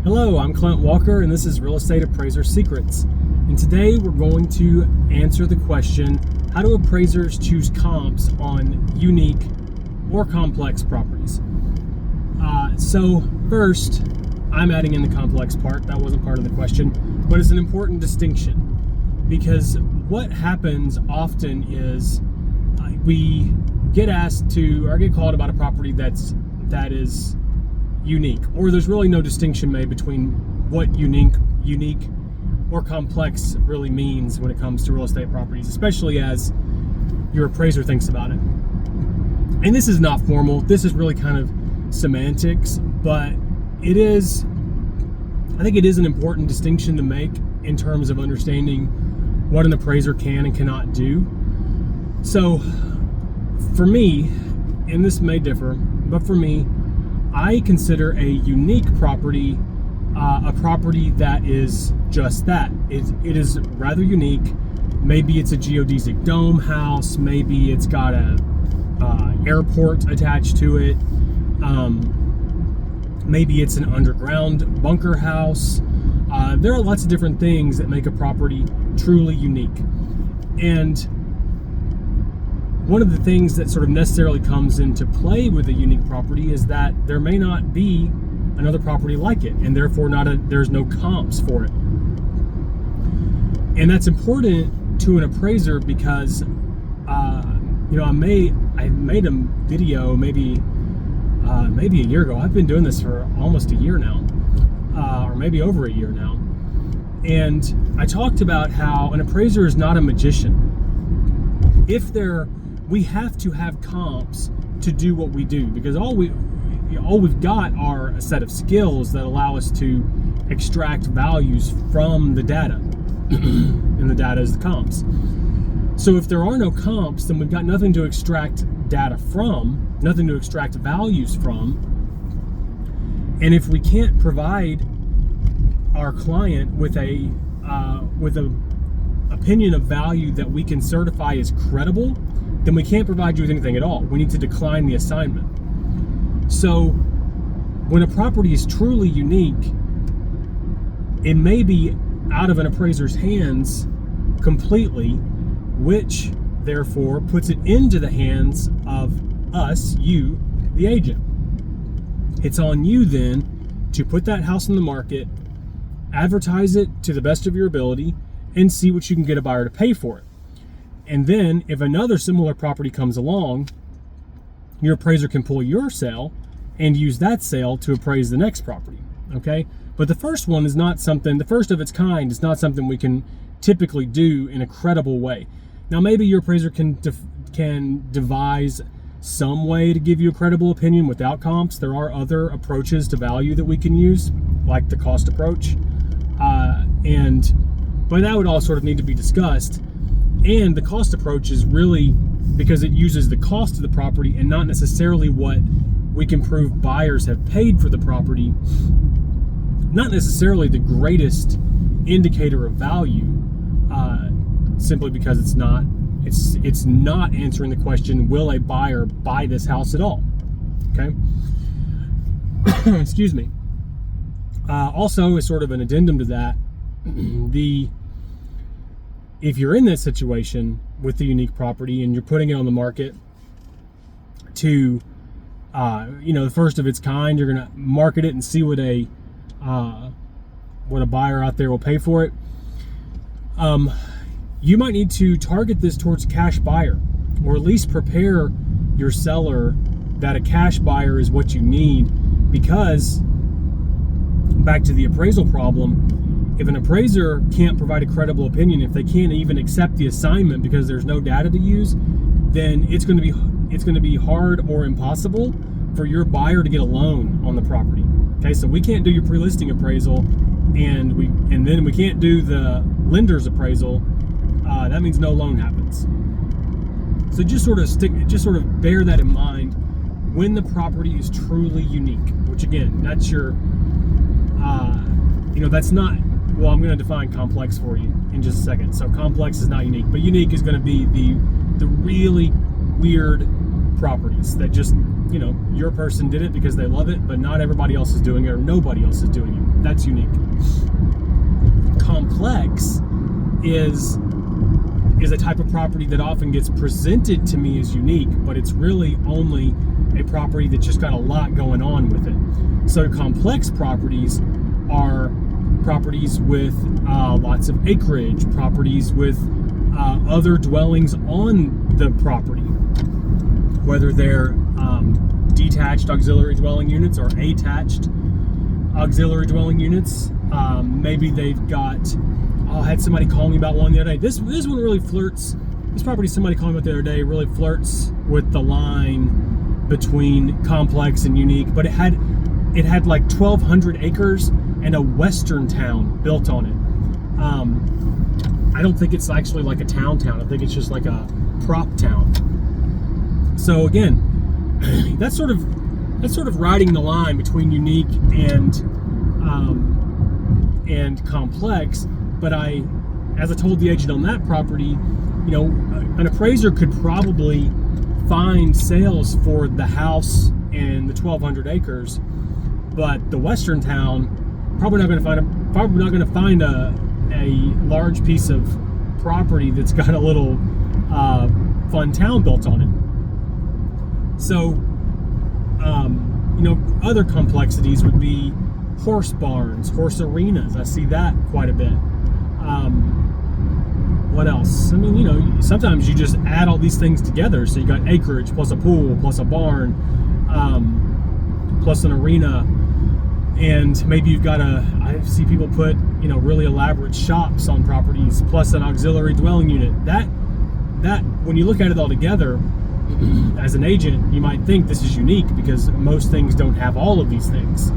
Hello, I'm Clint Walker, and this is Real Estate Appraiser Secrets. And today we're going to answer the question, how do appraisers choose comps on unique or complex properties? So first, I'm adding in the complex part. That wasn't part of the question, but it's an important distinction because what happens often is we get asked to, or get called about a property that is unique, or there's really no distinction made between what unique or complex really means when it comes to real estate properties, especially as your appraiser thinks about it. And this is not formal, this is really kind of semantics, but I think it is an important distinction to make in terms of understanding what an appraiser can and cannot do. So for me, and this may differ, but for me, I consider a unique property a property that is just that. It is rather unique. Maybe it's a geodesic dome house. Maybe it's got a airport attached to it. Maybe it's an underground bunker house. There are lots of different things that make a property truly unique. And one of the things that sort of necessarily comes into play with a unique property is that there may not be another property like it, and therefore there's no comps for it. And that's important to an appraiser because I made a video maybe a year ago. I've been doing this for almost a year now, or maybe over a year now. And I talked about how an appraiser is not a magician. We have to have comps to do what we do, because all we've got are a set of skills that allow us to extract values from the data, and the data is the comps. So if there are no comps, then we've got nothing to extract data from, nothing to extract values from. And if we can't provide our client with a opinion of value that we can certify as credible, then we can't provide you with anything at all. We need to decline the assignment. So when a property is truly unique, it may be out of an appraiser's hands completely, which therefore puts it into the hands of us, you, the agent. It's on you then to put that house on the market, advertise it to the best of your ability, and see what you can get a buyer to pay for it. And then if another similar property comes along, your appraiser can pull your sale and use that sale to appraise the next property, okay? But the first one is not something, the first of its kind is not something we can typically do in a credible way. Now maybe your appraiser can devise some way to give you a credible opinion without comps. There are other approaches to value that we can use, like the cost approach. But that would all sort of need to be discussed. And the cost approach is really because it uses the cost of the property and not necessarily what we can prove buyers have paid for the property. Not necessarily the greatest indicator of value, simply because it's not answering the question, will a buyer buy this house at all? Okay. Excuse me. Also, as sort of an addendum to that, if you're in this situation with the unique property and you're putting it on the market to, the first of its kind, you're going to market it and see what a buyer out there will pay for it. You might need to target this towards a cash buyer, or at least prepare your seller that a cash buyer is what you need, because back to the appraisal problem, if an appraiser can't provide a credible opinion, if they can't even accept the assignment because there's no data to use, then it's going to be hard or impossible for your buyer to get a loan on the property. Okay, so we can't do your pre-listing appraisal, and then we can't do the lender's appraisal. That means no loan happens. So just sort of bear that in mind when the property is truly unique. Which again, that's your, that's not. Well, I'm going to define complex for you in just a second. So complex is not unique, but unique is going to be the really weird properties that just your person did it because they love it, but not everybody else is doing it, or nobody else is doing it. That's unique. Complex is a type of property that often gets presented to me as unique, but it's really only a property that just got a lot going on with it. So complex properties are properties with lots of acreage, properties with other dwellings on the property, whether they're detached auxiliary dwelling units or attached auxiliary dwelling units. Maybe they've got, I had somebody call me about one the other day. This one really flirts, this property somebody called me about the other day really flirts with the line between complex and unique, but it had like 1,200 acres and a western town built on it. I don't think it's actually like a town. I think it's just like a prop town. So again, that's sort of riding the line between unique and complex. But as I told the agent on that property, an appraiser could probably find sales for the house and the 1,200 acres, but the western town probably not going to find a large piece of property that's got a little fun town built on it. So, other complexities would be horse barns, horse arenas. I see that quite a bit. What else? I mean, sometimes you just add all these things together. So you got acreage plus a pool plus a barn plus an arena, and maybe you've got I see people put really elaborate shops on properties plus an auxiliary dwelling unit. That when you look at it all together, as an agent, you might think this is unique because most things don't have all of these things.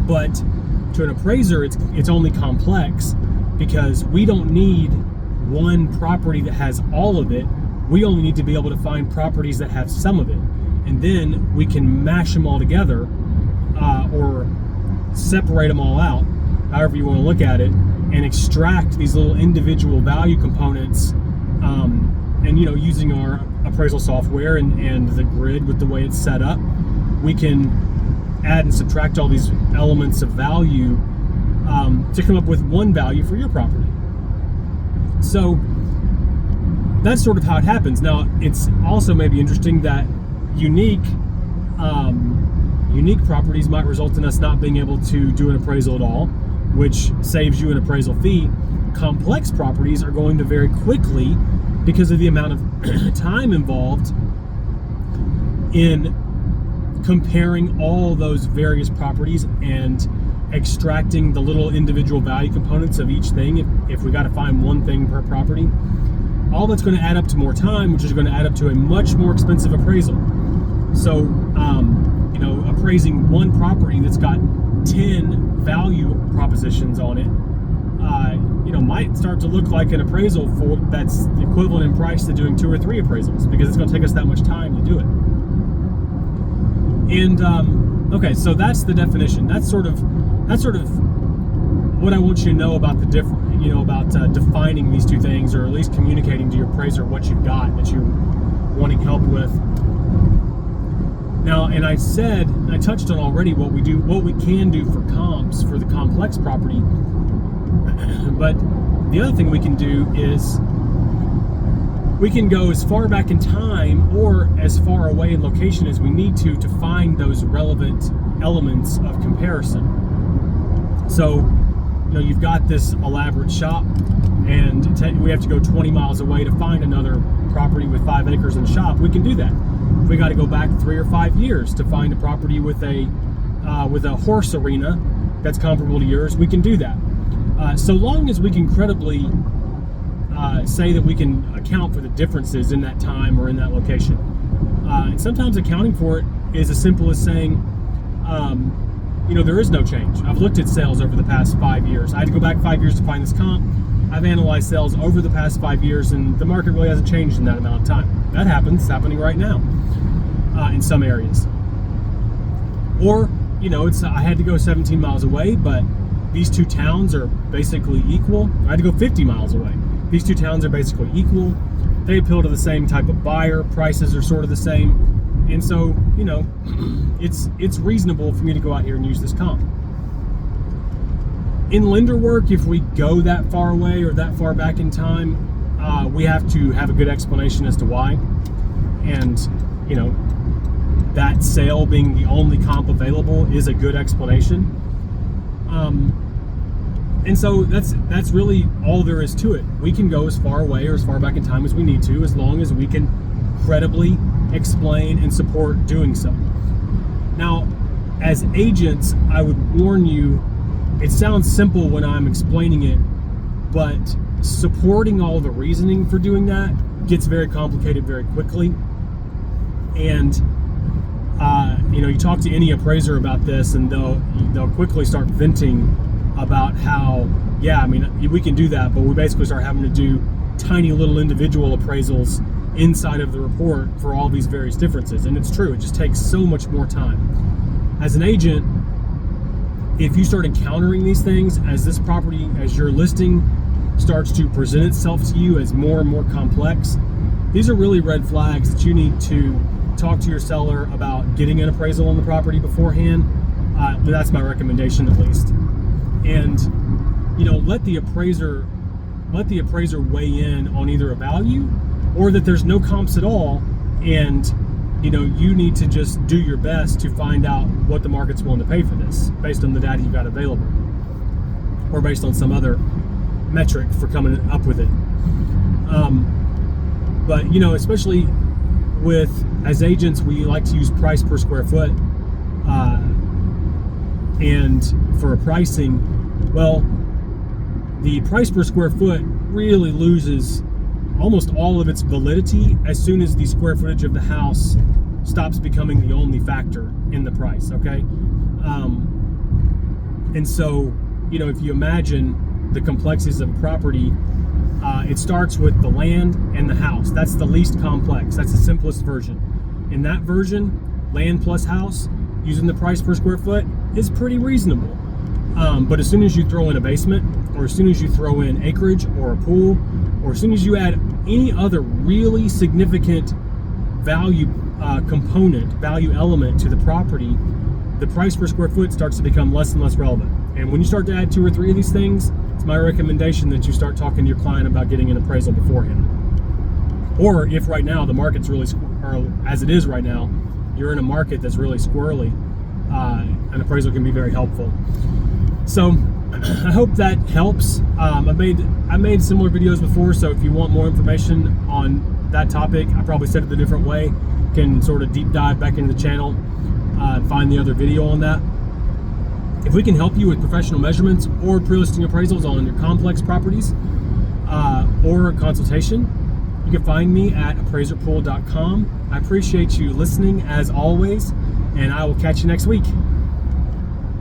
But to an appraiser, it's only complex because we don't need one property that has all of it. We only need to be able to find properties that have some of it, and then we can mash them all together or separate them all out, however you want to look at it, and extract these little individual value components. And using our appraisal software and the grid with the way it's set up, we can add and subtract all these elements of value to come up with one value for your property. So that's sort of how it happens. Now, it's also maybe interesting that unique properties might result in us not being able to do an appraisal at all, which saves you an appraisal fee. Complex properties are going to very quickly, because of the amount of time involved in comparing all those various properties and extracting the little individual value components of each thing. If we got to find one thing per property, all that's going to add up to more time, which is going to add up to a much more expensive appraisal. So, appraising one property that's got 10 value propositions on it, might start to look like an appraisal that's equivalent in price to doing 2 or 3 appraisals, because it's going to take us that much time to do it. And okay, so that's the definition. That's sort of what I want you to know about the about defining these two things, or at least communicating to your appraiser what you've got that you're wanting help with. Now, and I touched on already what we can do for comps for the complex property. But the other thing we can do is we can go as far back in time or as far away in location as we need to find those relevant elements of comparison. So, you've got this elaborate shop, and we have to go 20 miles away to find another property with 5 acres and a shop. We can do that. If we got to go back 3 or 5 years to find a property with a horse arena that's comparable to yours, we can do that. So long as we can credibly say that we can account for the differences in that time or in that location. And sometimes accounting for it is as simple as saying, there is no change. I've looked at sales over the past 5 years. I had to go back 5 years to find this comp. I've analyzed sales over the past 5 years, and the market really hasn't changed in that amount of time. That happens. It's happening right now in some areas. Or, I had to go 17 miles away, but these two towns are basically equal. I had to go 50 miles away. These two towns are basically equal. They appeal to the same type of buyer. Prices are sort of the same. And so, it's reasonable for me to go out here and use this comp. In lender work, if we go that far away or that far back in time, we have to have a good explanation as to why. And, that sale being the only comp available is a good explanation. And so that's really all there is to it. We can go as far away or as far back in time as we need to, as long as we can credibly explain and support doing so. Now, as agents, I would warn you, it sounds simple when I'm explaining it, but supporting all the reasoning for doing that gets very complicated very quickly. And you talk to any appraiser about this, and they'll quickly start venting about how, we can do that, but we basically start having to do tiny little individual appraisals inside of the report for all these various differences. And it's true, it just takes so much more time. As an agent, if you start encountering these things, as your listing starts to present itself to you as more and more complex, these are really red flags that you need to talk to your seller about getting an appraisal on the property beforehand. That's my recommendation, at least. And let the appraiser weigh in on either a value or that there's no comps at all, and you need to just do your best to find out what the market's willing to pay for this based on the data you got available, or based on some other metric for coming up with it. But especially as agents, we like to use price per square foot, and for pricing, well, the price per square foot really loses almost all of its validity as soon as the square footage of the house stops becoming the only factor in the price, okay? And so, if you imagine the complexities of a property, it starts with the land and the house. That's the least complex. That's the simplest version. In that version, land plus house, using the price per square foot, is pretty reasonable. But as soon as you throw in a basement, or as soon as you throw in acreage or a pool, or as soon as you add any other really significant value value element to the property, the price per square foot starts to become less and less relevant. And when you start to add 2 or 3 of these things, it's my recommendation that you start talking to your client about getting an appraisal beforehand. Or if right now the market's really, or as it is right now, you're in a market that's really squirrely, an appraisal can be very helpful. So I hope that helps. I made similar videos before, so if you want more information on that topic, I probably said it a different way, can sort of deep dive back into the channel, find the other video on that. If we can help you with professional measurements or pre-listing appraisals on your complex properties, or a consultation, you can find me at appraiserpool.com. I appreciate you listening as always, and I will catch you next week.